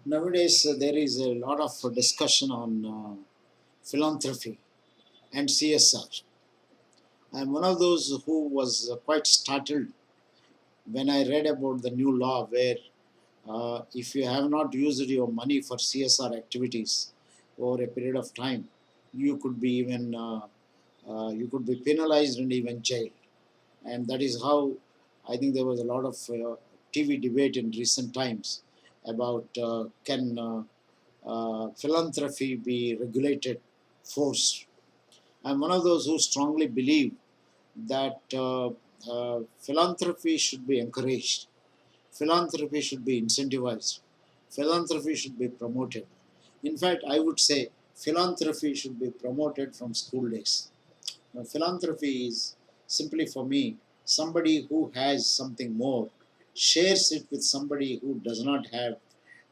Nowadays, there is a lot of discussion on philanthropy and CSR. I'm one of those who was quite startled when I read about the new law where if you have not used your money for CSR activities over a period of time, you could be even you could be penalized and even jailed. And that is how I think there was a lot of TV debate in recent times about can philanthropy be regulated, forced. I'm one of those who strongly believe that philanthropy should be encouraged, philanthropy should be incentivized, philanthropy should be promoted. In fact, I would say philanthropy should be promoted from school days. Now, philanthropy is simply for me somebody who has something more, shares it with somebody who does not have,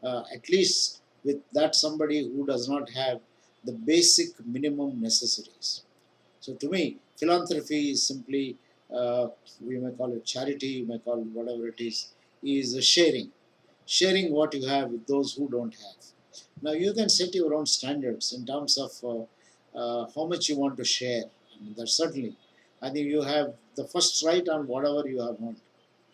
at least with that somebody who does not have the basic minimum necessities. So to me, philanthropy is simply, we may call it charity, we may call it whatever it is a sharing what you have with those who don't have. Now you can set your own standards in terms of how much you want to share. I mean, that certainly, I think you have the first right on whatever you have earned.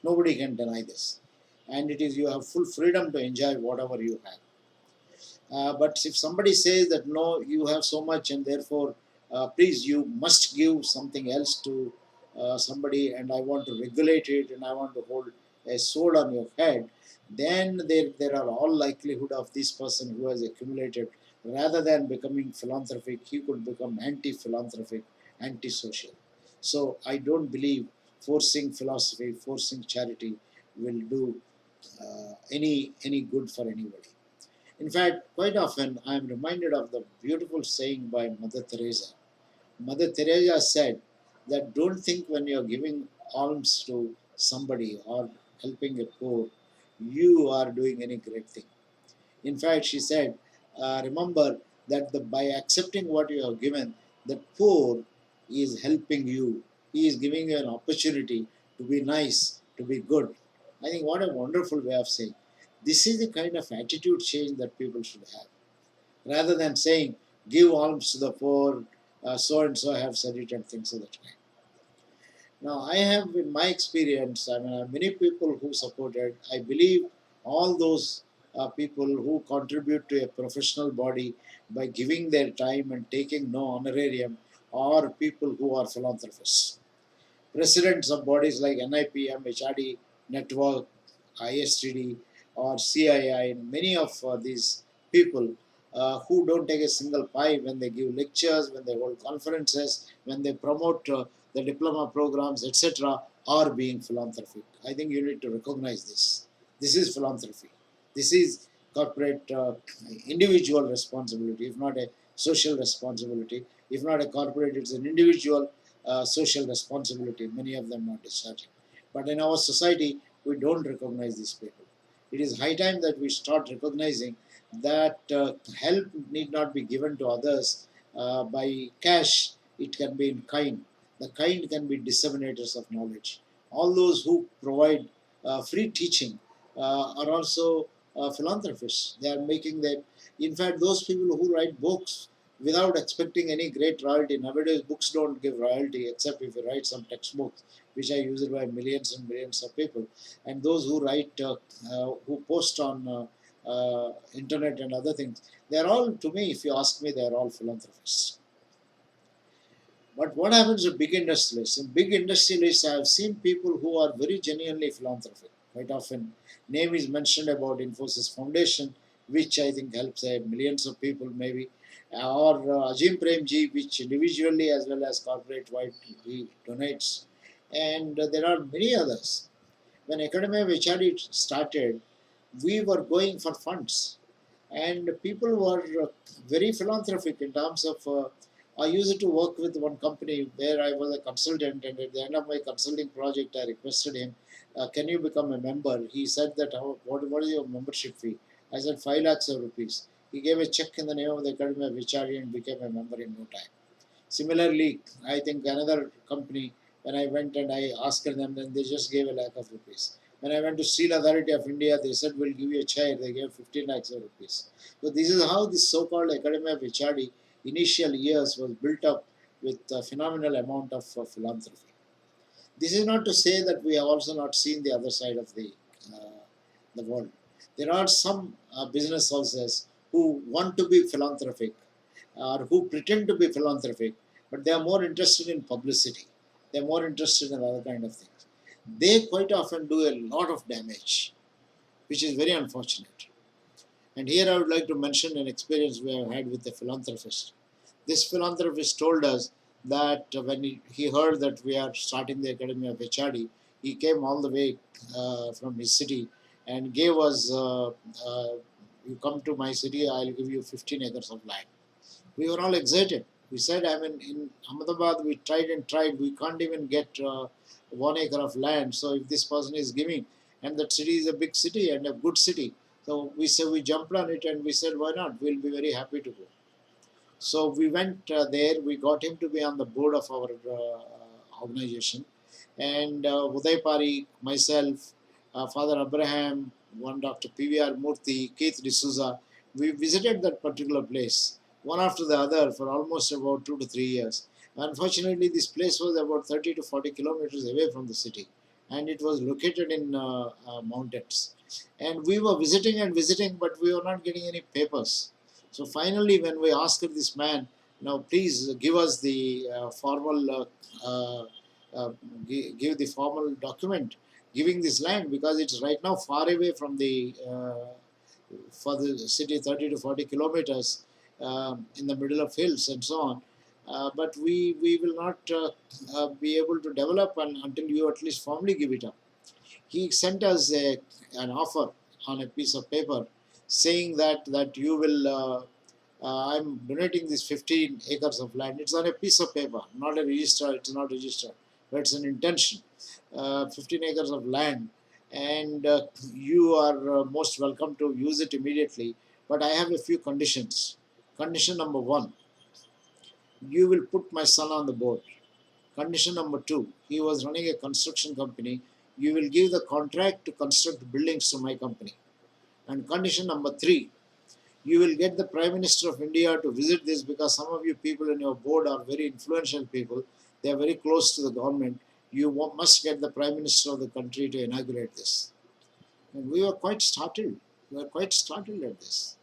Nobody can deny this, and it is you have full freedom to enjoy whatever you have. But if somebody says that no, you have so much and therefore, please, you must give something else to somebody, and I want to regulate it and I want to hold a sword on your head, then there are all likelihood of this person who has accumulated, rather than becoming philanthropic, he could become anti-philanthropic, anti-social. So I don't believe forcing philosophy, forcing charity will do any good for anybody. In fact, quite often I am reminded of the beautiful saying by Mother Teresa. Mother Teresa said that don't think when you are giving alms to somebody or helping a poor, you are doing any great thing. In fact, she said, remember that by accepting what you have given, the poor is helping you. He is giving you an opportunity to be nice, to be good. I think what a wonderful way of saying. This is the kind of attitude change that people should have. Rather than saying, give alms to the poor, so and so have said it and things of that kind. Now, I have, in my experience, I mean, many people who supported, I believe all those people who contribute to a professional body by giving their time and taking no honorarium are people who are philanthropists. Presidents of bodies like NIPM, HRD Network, ISTD, or CII, and many of these people who don't take a single pie when they give lectures, when they hold conferences, when they promote the diploma programs, etc., are being philanthropic. I think you need to recognize this. This is philanthropy. This is corporate individual responsibility, if not a social responsibility. If not a corporate, it's an individual social responsibility. Many of them are discharging. But in our society, we don't recognize these people. It is high time that we start recognizing that help need not be given to others by cash, it can be in kind. The kind can be disseminators of knowledge. All those who provide free teaching are also philanthropists. They are making that. In fact, those people who write books without expecting any great royalty. Nowadays, books don't give royalty except if you write some textbooks, which are used by millions and millions of people. And those who write, who post on internet and other things, they are all, to me, if you ask me, they are all philanthropists. But what happens to big industrialists? In big industrialists, I have seen people who are very genuinely philanthropic. Quite often, name is mentioned about Infosys Foundation, which I think helps millions of people, maybe, or Ajim Premji, which individually as well as corporate wide he donates, and there are many others. When Academy of HRD started, we were going for funds, and people were very philanthropic in terms of. I used to work with one company where I was a consultant, and at the end of my consulting project, I requested him, "Can you become a member?" He said that, what is your membership fee?" I said, 5 lakhs of rupees. He gave a check in the name of the Academy of HRD and became a member in no time. Similarly, I think another company, when I went and I asked them, then they just gave a lakh of rupees. When I went to Steel Authority of India, they said, we'll give you a chair. They gave 15 lakhs of rupees. So this is how this so-called Academy of HRD initial years was built up with a phenomenal amount of philanthropy. This is not to say that we have also not seen the other side of the world. There are some business houses who want to be philanthropic or who pretend to be philanthropic, but they are more interested in publicity. They are more interested in other kind of things. They quite often do a lot of damage, which is very unfortunate. And here I would like to mention an experience we have had with a philanthropist. This philanthropist told us that when he heard that we are starting the Academy of HRD, he came all the way from his city and gave us, you come to my city, I'll give you 15 acres of land. We were all excited. We said, I mean, in Ahmedabad, we tried and tried. We can't even get 1 acre of land. So if this person is giving, and that city is a big city and a good city, so we said we jumped on it and we said, why not? We'll be very happy to go. So we went there. We got him to be on the board of our organization, and Uday Pari, myself, Father Abraham, one Dr. PVR Murthy, Keith D'Souza, we visited that particular place one after the other for almost about 2 to 3 years. Unfortunately, this place was about 30 to 40 kilometers away from the city, and it was located in mountains. And we were visiting and visiting, but we were not getting any papers. So finally, when we asked this man, now please give us the formal, give the formal document giving this land, because it's right now far away from the for the city, 30 to 40 kilometers in the middle of hills and so on. But we will not be able to develop until you at least formally give it up. He sent us an offer on a piece of paper saying that you will, I'm donating this 15 acres of land. It's on a piece of paper, not a register, it's not registered, but it's an intention. 15 acres of land, and you are most welcome to use it immediately. But I have a few conditions. Condition number 1, you will put my son on the board. Condition number 2, he was running a construction company. You will give the contract to construct buildings to my company. And condition number 3, you will get the Prime Minister of India to visit this, because some of you people in your board are very influential people. They are very close to the government. You must get the Prime Minister of the country to inaugurate this. And we were quite startled. We were quite startled at this.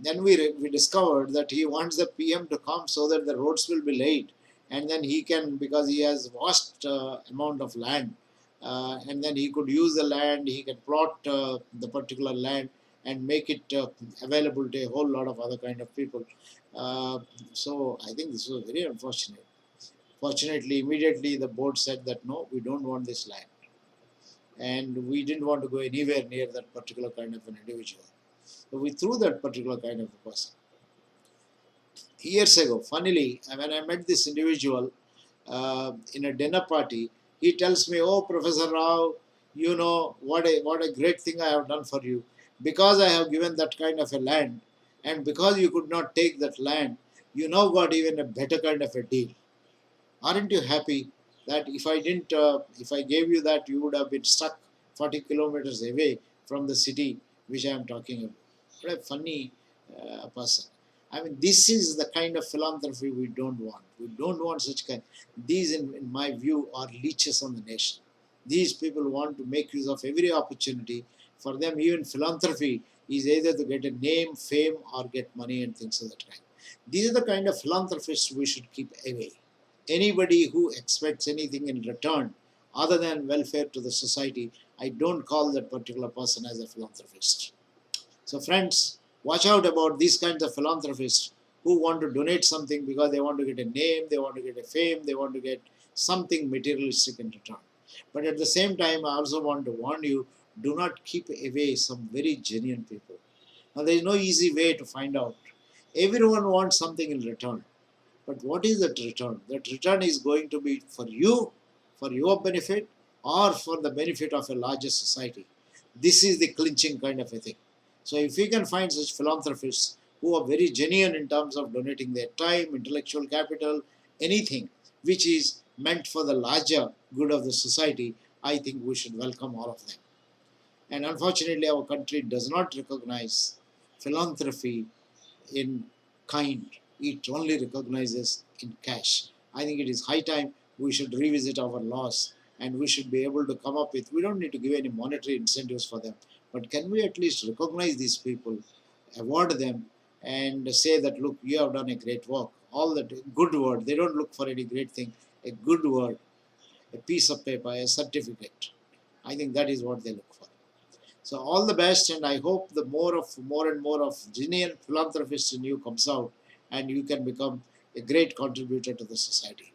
Then we discovered that he wants the PM to come so that the roads will be laid, and then he can, because he has vast amount of land, and then he could use the land, he can plot the particular land and make it available to a whole lot of other kind of people. So I think this was very unfortunate. Fortunately, immediately the board said that no, we don't want this land, and we didn't want to go anywhere near that particular kind of an individual. So we threw that particular kind of a person. Years ago, funnily, when I met this individual in a dinner party, he tells me, "Oh, Professor Rao, you know what a great thing I have done for you. Because I have given that kind of a land, and because you could not take that land, you now got even a better kind of a deal. Aren't you happy that if I didn't, if I gave you that, you would have been stuck 40 kilometers away from the city which I am talking about?" What a funny person. I mean, this is the kind of philanthropy we don't want. We don't want such kind. These, in my view, are leeches on the nation. These people want to make use of every opportunity. For them, even philanthropy is either to get a name, fame, or get money and things of that kind. These are the kind of philanthropists we should keep away. Anybody who expects anything in return other than welfare to the society, I don't call that particular person as a philanthropist. So friends, watch out about these kinds of philanthropists who want to donate something because they want to get a name, they want to get a fame, they want to get something materialistic in return. But at the same time, I also want to warn you, do not keep away some very genuine people. Now, there is no easy way to find out. Everyone wants something in return. But what is that return? That return is going to be for you, for your benefit, or for the benefit of a larger society. This is the clinching kind of a thing. So if we can find such philanthropists who are very genuine in terms of donating their time, intellectual capital, anything which is meant for the larger good of the society, I think we should welcome all of them. And unfortunately, our country does not recognize philanthropy in kind, it only recognizes in cash. I think it is high time we should revisit our laws, and we should be able to come up with, we don't need to give any monetary incentives for them, but can we at least recognize these people, award them, and say that, look, you have done a great work. All that good word, they don't look for any great thing, a good word, a piece of paper, a certificate. I think that is what they look for. So all the best, and I hope the more and more of genuine philanthropists in you comes out, and you can become a great contributor to the society.